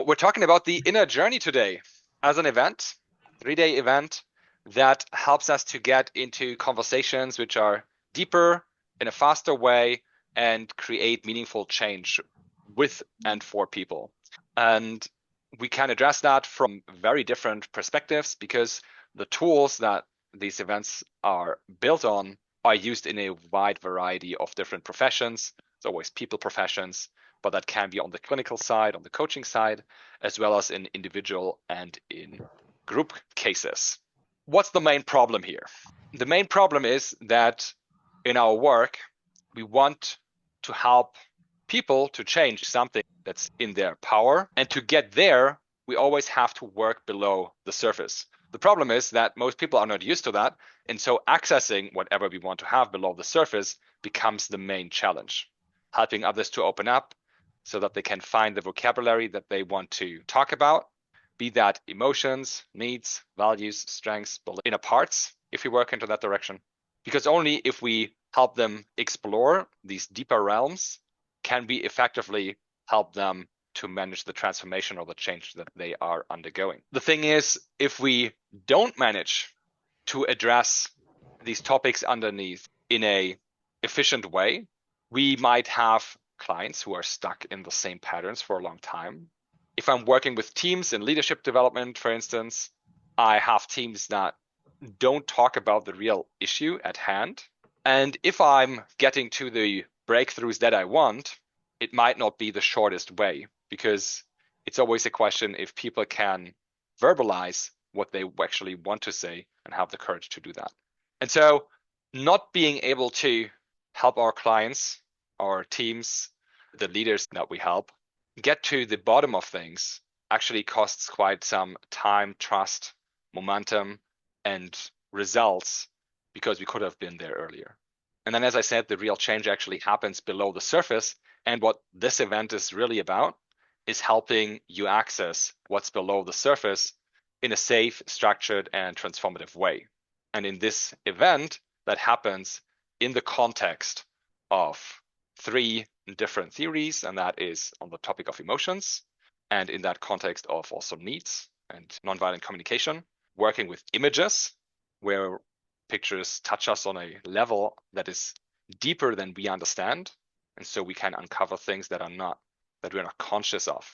We're talking about the inner journey today as an event, 3-day event that helps us to get into conversations which are deeper in a faster way and create meaningful change with and for people. And we can address that from very different perspectives because the tools that these events are built on are used in a wide variety of different professions. It's always people professions, but that can be on the clinical side, on the coaching side, as well as in individual and in group cases. What's the main problem here? The main problem is that in our work, we want to help people to change something that's in their power. And to get there, we always have to work below the surface. The problem is that most people are not used to that. And so accessing whatever we want to have below the surface becomes the main challenge. Helping others to open up so that they can find the vocabulary that they want to talk about, be that emotions, needs, values, strengths, inner parts, if we work into that direction. Because only if we help them explore these deeper realms can we effectively help them to manage the transformation or the change that they are undergoing. The thing is, if we don't manage to address these topics underneath in a efficient way, we might have clients who are stuck in the same patterns for a long time. If I'm working with teams in leadership development, for instance, I have teams that don't talk about the real issue at hand. And if I'm getting to the breakthroughs that I want, it might not be the shortest way because it's always a question if people can verbalize what they actually want to say and have the courage to do that. And so not being able to help our clients, our teams, the leaders that we help get to the bottom of things actually costs quite some time, trust, momentum, and results because we could have been there earlier. And then, as I said, the real change actually happens below the surface. And what this event is really about is helping you access what's below the surface in a safe, structured, and transformative way. And in this event, that happens in the context of 3 different theories, and that is on the topic of emotions, and in that context of also needs and nonviolent communication, working with images, where pictures touch us on a level that is deeper than we understand, and so we can uncover things that we're not conscious of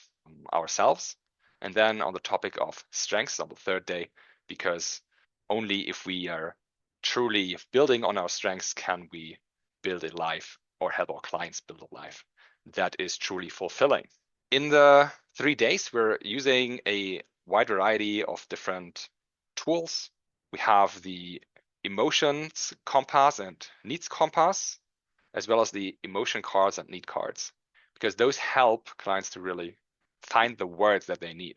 ourselves. And then on the topic of strengths on the 3rd day, because only if we are truly building on our strengths can we build a life or help our clients build a life that is truly fulfilling. In the 3 days, we're using a wide variety of different tools. We have the emotions compass and needs compass, as well as the emotion cards and need cards, because those help clients to really find the words that they need.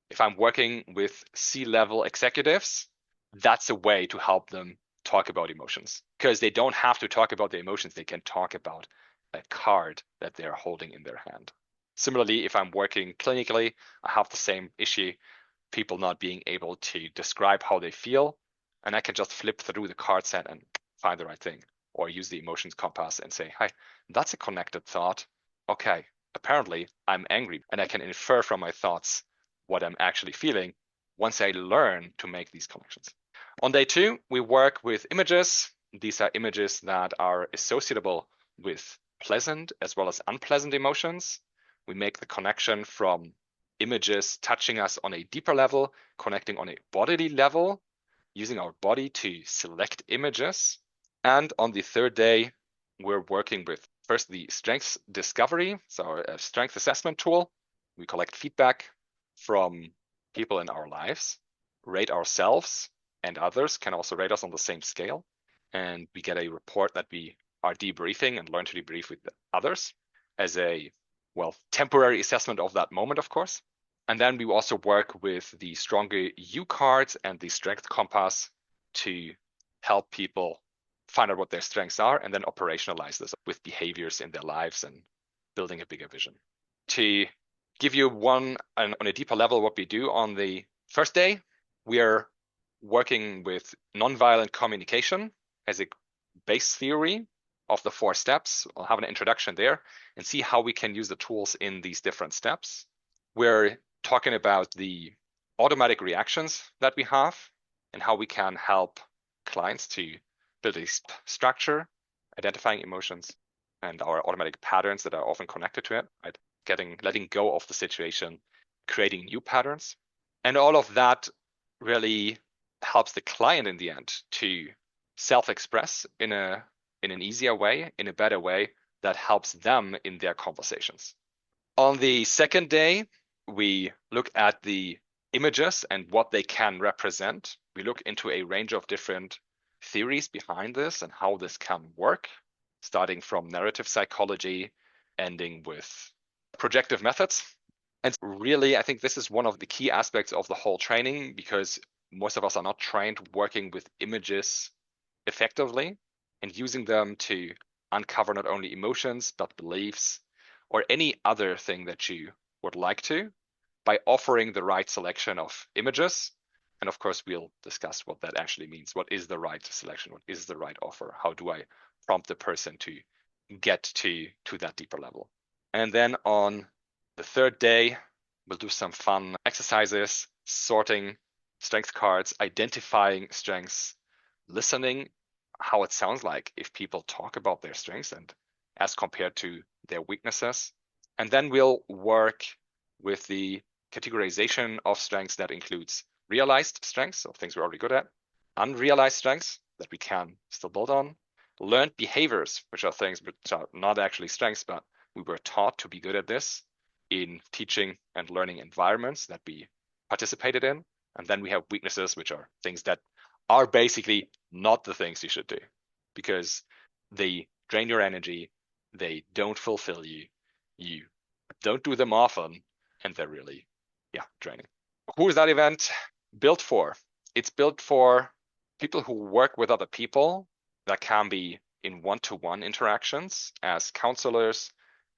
If I'm working with C-level executives, that's a way to help them talk about emotions, because they don't have to talk about the emotions. They can talk about a card that they're holding in their hand. Similarly, if I'm working clinically, I have the same issue, people not being able to describe how they feel, and I can just flip through the card set and find the right thing, or use the emotions compass and say, hi, that's a connected thought. Okay, apparently I'm angry, and I can infer from my thoughts what I'm actually feeling once I learn to make these connections. On day 2, we work with images. These are images that are associatable with pleasant as well as unpleasant emotions. We make the connection from images touching us on a deeper level, connecting on a bodily level, using our body to select images. And on the 3rd day, we're working with first the strengths discovery, so our strength assessment tool. We collect feedback from people in our lives, rate ourselves, and others can also rate us on the same scale. And we get a report that we are debriefing and learn to debrief with others as a, temporary assessment of that moment, of course. And then we also work with the stronger you cards and the strength compass to help people find out what their strengths are and then operationalize this with behaviors in their lives and building a bigger vision. To give you on a deeper level what we do on the 1st day, we are working with nonviolent communication as a base theory of the 4 steps. I'll have an introduction there and see how we can use the tools in these different steps. We're talking about the automatic reactions that we have and how we can help clients to build a structure, identifying emotions and our automatic patterns that are often connected to it, right? Letting go of the situation, creating new patterns. And all of that really helps the client in the end to self-express in an easier way, in a better way that helps them in their conversations. On the second day, we look at the images and what they can represent. We look into a range of different theories behind this and how this can work, starting from narrative psychology, ending with projective methods. And really, I think this is one of the key aspects of the whole training, because most of us are not trained working with images effectively and using them to uncover not only emotions, but beliefs or any other thing that you would like to, by offering the right selection of images. And of course, we'll discuss what that actually means. What is the right selection? What is the right offer? How do I prompt the person to get to that deeper level? And then on the third day, we'll do some fun exercises, sorting strength cards, identifying strengths, listening how it sounds like if people talk about their strengths and as compared to their weaknesses. And then we'll work with the categorization of strengths that includes realized strengths, so things we're already good at, unrealized strengths that we can still build on, learned behaviors, which are things which are not actually strengths, but we were taught to be good at this in teaching and learning environments that we participated in. And then we have weaknesses, which are things that are basically not the things you should do because they drain your energy, they don't fulfill you, you don't do them often, and they're really, draining. Who is that event built for? It's built for people who work with other people. That can be in one-to-one interactions as counselors,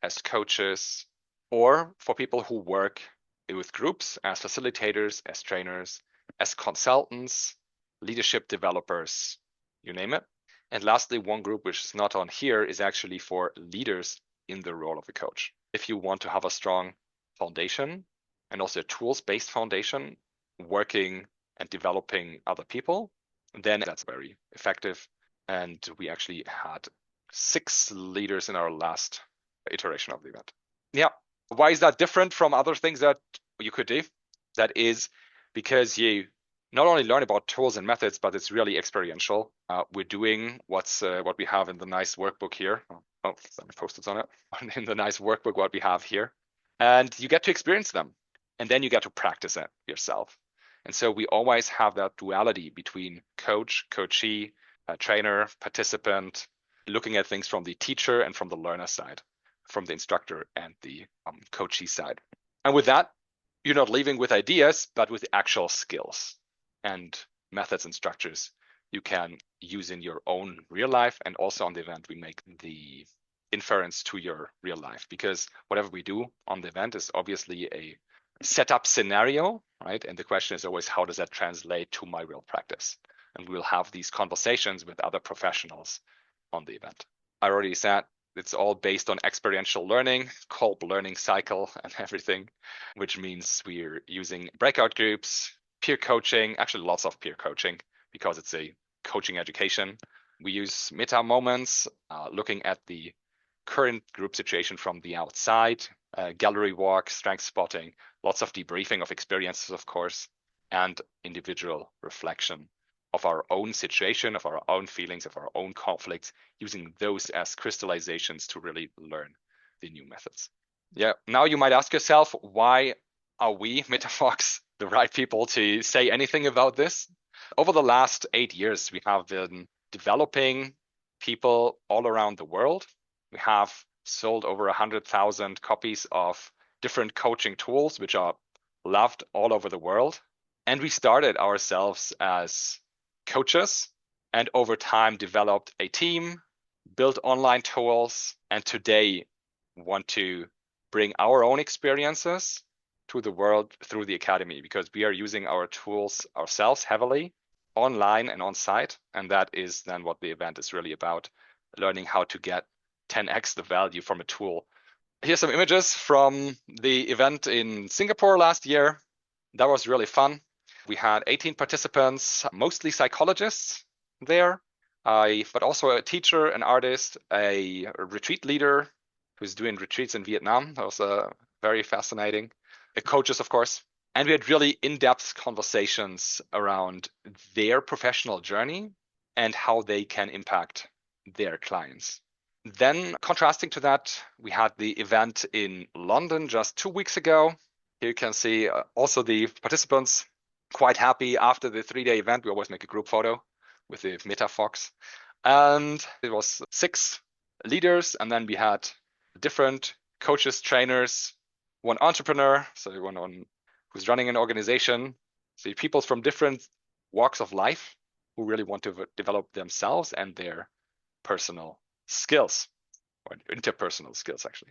as coaches, or for people who work with groups as facilitators, as trainers, as consultants, leadership developers, you name it. And lastly, one group which is not on here is actually for leaders in the role of a coach. If you want to have a strong foundation and also a tools-based foundation, working and developing other people, then that's very effective. And we actually had 6 leaders in our last iteration of the event. Yeah. Why is that different from other things that you could do? That is because you not only learn about tools and methods, but it's really experiential. We're doing what we have in the nice workbook here. Oh, some post-its on it. In the nice workbook, what we have here. And you get to experience them. And then you get to practice it yourself. And so we always have that duality between coach, coachee, trainer, participant, looking at things from the teacher and from the learner side, from the instructor and the coachee side. And with that, you're not leaving with ideas, but with actual skills and methods and structures you can use in your own real life. And also on the event, we make the inference to your real life, because whatever we do on the event is obviously a setup scenario, right? And the question is always, how does that translate to my real practice? And we'll have these conversations with other professionals on the event. I already said it's all based on experiential learning, called learning cycle and everything, which means we're using breakout groups, peer coaching, actually lots of peer coaching because it's a coaching education. We use meta moments, looking at the current group situation from the outside, gallery walk, strength spotting, lots of debriefing of experiences, of course, and individual reflection of our own situation, of our own feelings, of our own conflicts, using those as crystallizations to really learn the new methods. Yeah, now you might ask yourself, why are we, metaFox, the right people to say anything about this? Over the last 8 years, we have been developing people all around the world. We have sold over 100,000 copies of different coaching tools, which are loved all over the world. And we started ourselves as coaches and over time developed a team, built online tools, and today want to bring our own experiences to the world through the academy, because we are using our tools ourselves heavily online and on site. And that is then what the event is really about, learning how to get 10x the value from a tool Here's some images from the event in Singapore last year. That was really fun. We had 18 participants, mostly psychologists there, but also a teacher, an artist, a retreat leader who's doing retreats in Vietnam. That was very fascinating. Coaches, of course. And we had really in-depth conversations around their professional journey and how they can impact their clients. Then, contrasting to that, we had the event in London just 2 weeks ago. Here you can see also the participants quite happy after the 3-day event. We always make a group photo with the metaFox. And it was 6 leaders, and then we had different coaches, trainers, one entrepreneur, so one who's running an organization. So people from different walks of life who really want to develop themselves and their personal skills, or interpersonal skills, actually.